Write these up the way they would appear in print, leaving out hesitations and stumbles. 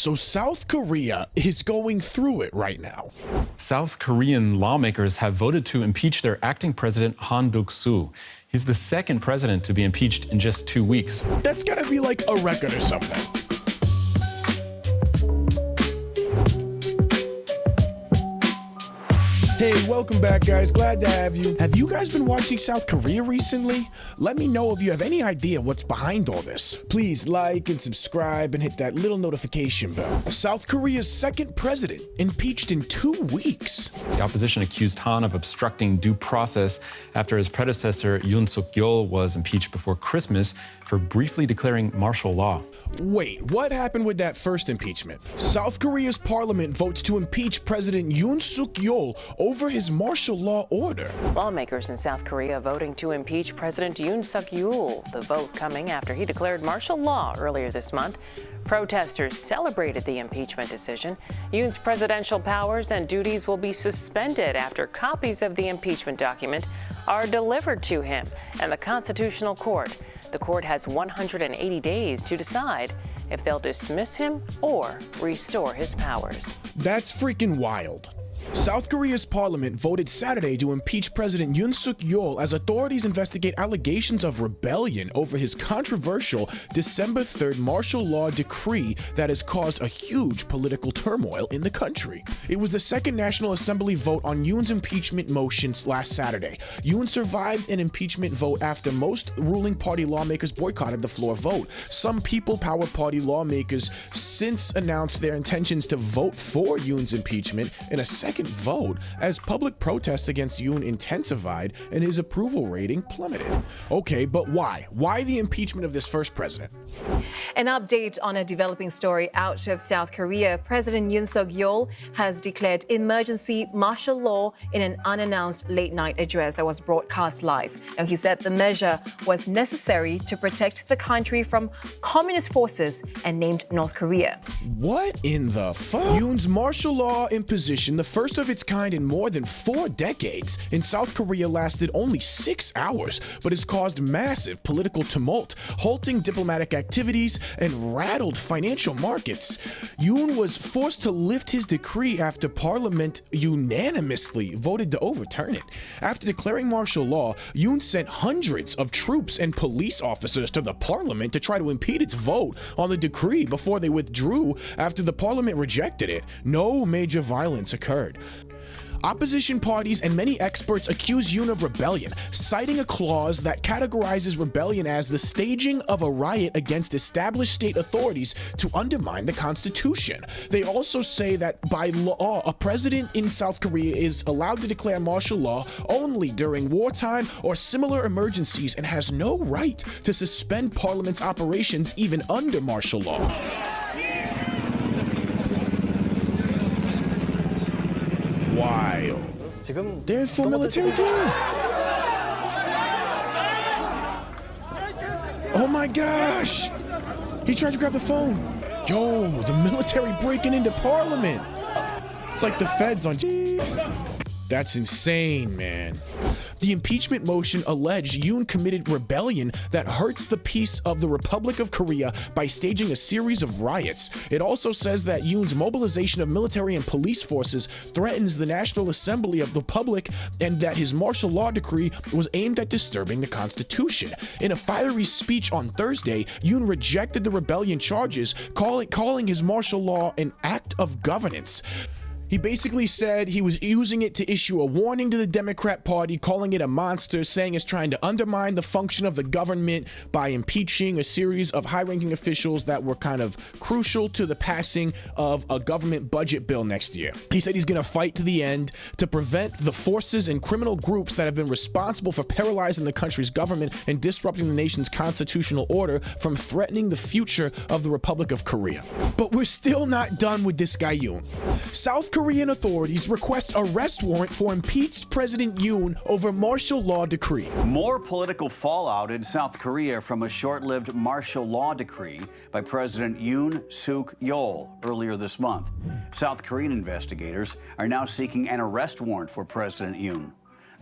So South Korea is going through it right now. South Korean lawmakers have voted to impeach their acting president Han Duck-soo. He's the second president to be impeached in just 2 weeks. That's gotta be like a record or something. Hey, welcome back, guys. Glad to have you. Have you guys been watching South Korea recently? Let me know if you have any idea what's behind all this. Please like and subscribe and hit that little notification bell. South Korea's second president impeached in 2 weeks. The opposition accused Han of obstructing due process after his predecessor Yoon Suk Yeol was impeached before Christmas for briefly declaring martial law. Wait, what happened with that first impeachment? South Korea's parliament votes to impeach President Yoon Suk Yeol over his martial law order. Lawmakers in South Korea voting to impeach President Yoon Suk Yeol. The vote coming after he declared martial law earlier this month. Protesters celebrated the impeachment decision. Yoon's presidential powers and duties will be suspended after copies of the impeachment document are delivered to him and the Constitutional Court. The court has 180 days to decide if they'll dismiss him or restore his powers. That's freaking wild. South Korea's parliament voted Saturday to impeach President Yoon Suk Yeol as authorities investigate allegations of rebellion over his controversial December 3rd martial law decree that has caused a huge political turmoil in the country. It was the second National Assembly vote on Yoon's impeachment motions last Saturday. Yoon survived an impeachment vote after most ruling party lawmakers boycotted the floor vote. Some People Power Party lawmakers since announced their intentions to vote for Yoon's impeachment in a second vote as public protests against Yoon intensified and his approval rating plummeted. Okay, but why? Why the impeachment of this first president? An update on a developing story out of South Korea. President Yoon Suk Yeol has declared emergency martial law in an unannounced late-night address that was broadcast live. Now, he said the measure was necessary to protect the country from communist forces and named North Korea. What in the fuck? Yoon's martial law imposition, the first of its kind in more than 4 decades, in South Korea lasted only 6 hours, but has caused massive political tumult, halting diplomatic activities, and rattled financial markets. Yoon was forced to lift his decree after Parliament unanimously voted to overturn it. After declaring martial law, Yoon sent hundreds of troops and police officers to the Parliament to try to impede its vote on the decree before they withdrew after the Parliament rejected it. No major violence occurred. Opposition parties and many experts accuse Yoon of rebellion, citing a clause that categorizes rebellion as the staging of a riot against established state authorities to undermine the Constitution. They also say that by law, a president in South Korea is allowed to declare martial law only during wartime or similar emergencies and has no right to suspend parliament's operations even under martial law. Wild. They're in full military gear. Oh my gosh! He tried to grab the phone. Yo, the military breaking into Parliament. It's like the feds on That's insane, man. The impeachment motion alleged Yoon committed rebellion that hurts the peace of the Republic of Korea by staging a series of riots. It also says that Yoon's mobilization of military and police forces threatens the National Assembly of the public and that his martial law decree was aimed at disturbing the Constitution. In a fiery speech on Thursday, Yoon rejected the rebellion charges, calling his martial law an act of governance. He basically said he was using it to issue a warning to the Democrat Party, calling it a monster, saying it's trying to undermine the function of the government by impeaching a series of high-ranking officials that were kind of crucial to the passing of a government budget bill next year. He said he's going to fight to the end to prevent the forces and criminal groups that have been responsible for paralyzing the country's government and disrupting the nation's constitutional order from threatening the future of the Republic of Korea. But we're still not done with this guy Yoon. South Korean authorities request arrest warrant for impeached President Yoon over martial law decree. More political fallout in South Korea from a short-lived martial law decree by President Yoon Suk Yeol earlier this month. South Korean investigators are now seeking an arrest warrant for President Yoon.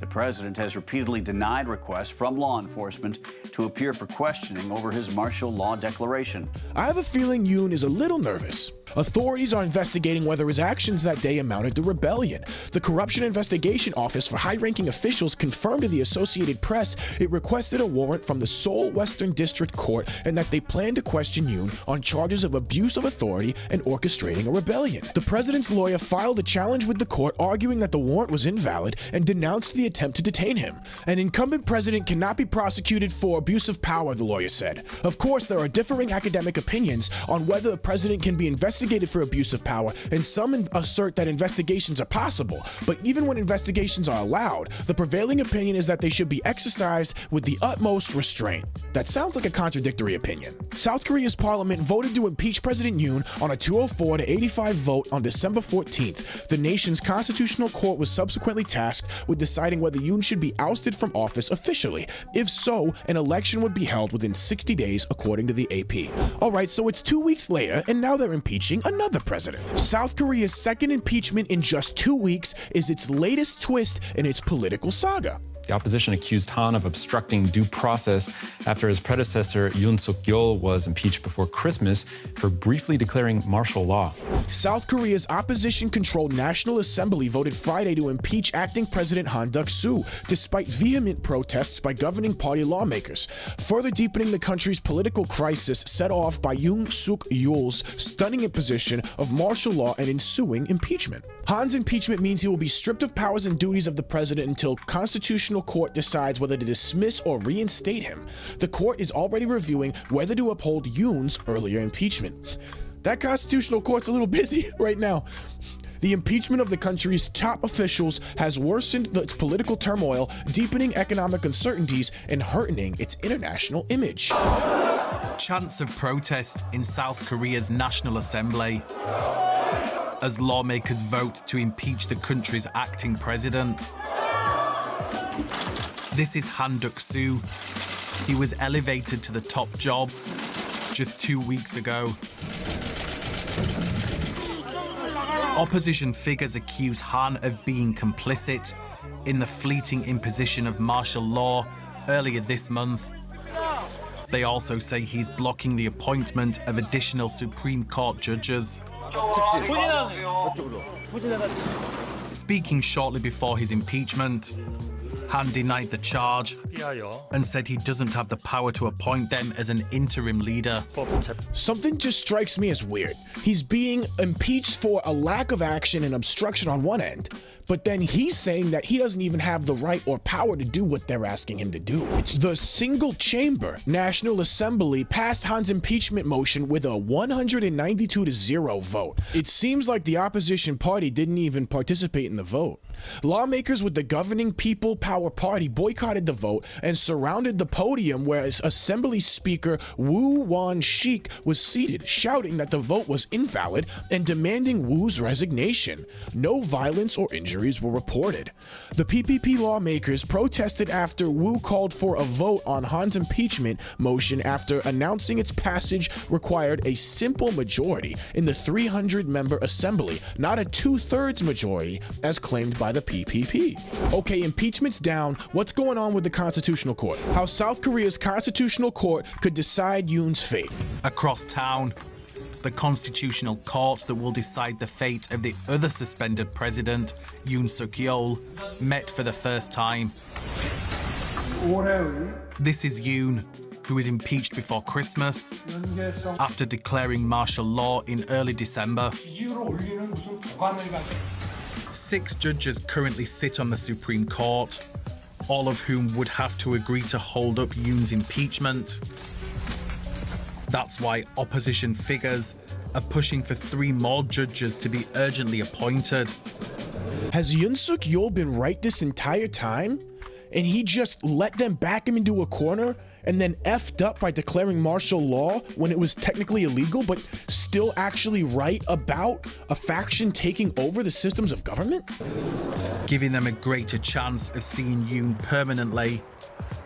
The president has repeatedly denied requests from law enforcement to appear for questioning over his martial law declaration. I have a feeling Yoon is a little nervous. Authorities are investigating whether his actions that day amounted to rebellion. The Corruption Investigation Office for high-ranking officials confirmed to the Associated Press it requested a warrant from the Seoul Western District Court and that they plan to question Yoon on charges of abuse of authority and orchestrating a rebellion. The president's lawyer filed a challenge with the court, arguing that the warrant was invalid and denounced the attempt to detain him. An incumbent president cannot be prosecuted for abuse of power, the lawyer said. Of course, there are differing academic opinions on whether the president can be investigated for abuse of power, and some assert that investigations are possible. But even when investigations are allowed, the prevailing opinion is that they should be exercised with the utmost restraint. That sounds like a contradictory opinion. South Korea's parliament voted to impeach President Yoon on a 204 to 85 vote on December 14th. The nation's constitutional court was subsequently tasked with deciding whether Yoon should be ousted from office officially. If so, an election would be held within 60 days, according to the AP. Alright, so it's 2 weeks later, and now they're impeaching another president. South Korea's second impeachment in just 2 weeks is its latest twist in its political saga. The opposition accused Han of obstructing due process after his predecessor, Yoon Suk Yeol, was impeached before Christmas for briefly declaring martial law. South Korea's opposition-controlled National Assembly voted Friday to impeach Acting President Han Duck-soo, despite vehement protests by governing party lawmakers, further deepening the country's political crisis set off by Yoon Suk Yeol's stunning imposition of martial law and ensuing impeachment. Han's impeachment means he will be stripped of powers and duties of the president until constitutional court decides whether to dismiss or reinstate him. The court is already reviewing whether to uphold Yoon's earlier impeachment. That constitutional court's a little busy right now. The impeachment of the country's top officials has worsened its political turmoil, deepening economic uncertainties and hurting its international image. Chants of protest in South Korea's National Assembly as lawmakers vote to impeach the country's acting president. This is Han Duck-soo. He was elevated to the top job just 2 weeks ago. Opposition figures accuse Han of being complicit in the fleeting imposition of martial law earlier this month. They also say he's blocking the appointment of additional Supreme Court judges. Speaking shortly before his impeachment, Han denied the charge and said he doesn't have the power to appoint them as an interim leader. Something just strikes me as weird. He's being impeached for a lack of action and obstruction on one end, but then he's saying that he doesn't even have the right or power to do what they're asking him to do. The single-chamber National Assembly passed Han's impeachment motion with a 192-0 vote. It seems like the opposition party didn't even participate in the vote. Lawmakers with the governing People Power Party boycotted the vote and surrounded the podium where Assembly Speaker Woo Won-shik was seated, shouting that the vote was invalid and demanding Woo's resignation. No violence or injuries were reported. The PPP lawmakers protested after Woo called for a vote on Han's impeachment motion after announcing its passage required a simple majority in the 300-member assembly, not a 2/3 majority as claimed by the PPP. Okay, impeachment's down. What's going on with the Constitutional Court? How South Korea's Constitutional Court could decide Yoon's fate. Across town, the Constitutional Court that will decide the fate of the other suspended president, Yoon Suk Yeol, met for the first time. This is Yoon, who was impeached before Christmas after declaring martial law in early December. 6 judges currently sit on the Supreme Court, all of whom would have to agree to hold up Yoon's impeachment. That's why opposition figures are pushing for 3 more judges to be urgently appointed. Has Yoon Suk Yeol been right this entire time? And he just let them back him into a corner and then effed up by declaring martial law when it was technically illegal, but still actually right about a faction taking over the systems of government? Giving them a greater chance of seeing Yoon permanently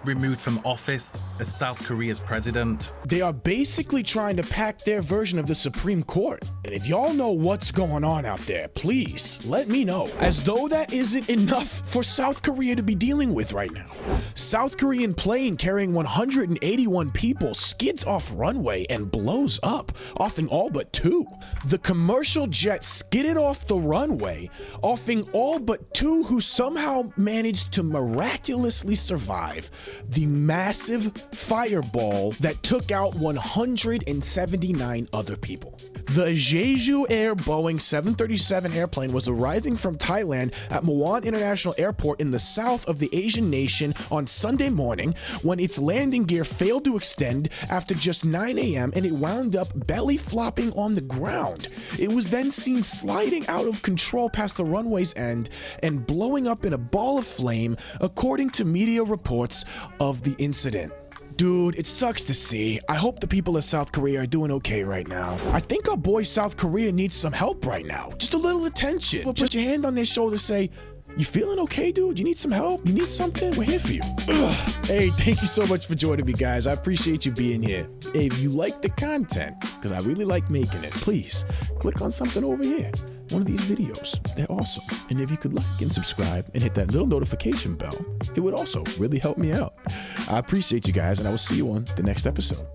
removed from office as South Korea's president. They are basically trying to pack their version of the Supreme Court. And if y'all know what's going on out there, please let me know. As though that isn't enough for South Korea to be dealing with right now. South Korean plane carrying 181 people skids off runway and blows up, offing all but 2. The commercial jet skidded off the runway, offing all but 2 who somehow managed to miraculously survive the massive fireball that took out 179 other people. The Jeju Air Boeing 737 airplane was arriving from Thailand at Muan International Airport in the south of the Asian nation on Sunday morning when its landing gear failed to extend after just 9 a.m. and it wound up belly flopping on the ground. It was then seen sliding out of control past the runway's end and blowing up in a ball of flame, according to media reports of the incident. Dude, it sucks to see. I hope the people of South Korea are doing okay right now. I think our boy South Korea needs some help right now. Just a little attention. Put your hand on their shoulder, say, you feeling okay, dude? You need some help? You need something? We're here for you. Ugh. Hey, thank you so much for joining me, guys. I appreciate you being here. Hey, if you like the content, because I really like making it, please click on something over here. One of these videos. They're awesome. And if you could like and subscribe and hit that little notification bell, it would also really help me out. I appreciate you guys, and I will see you on the next episode.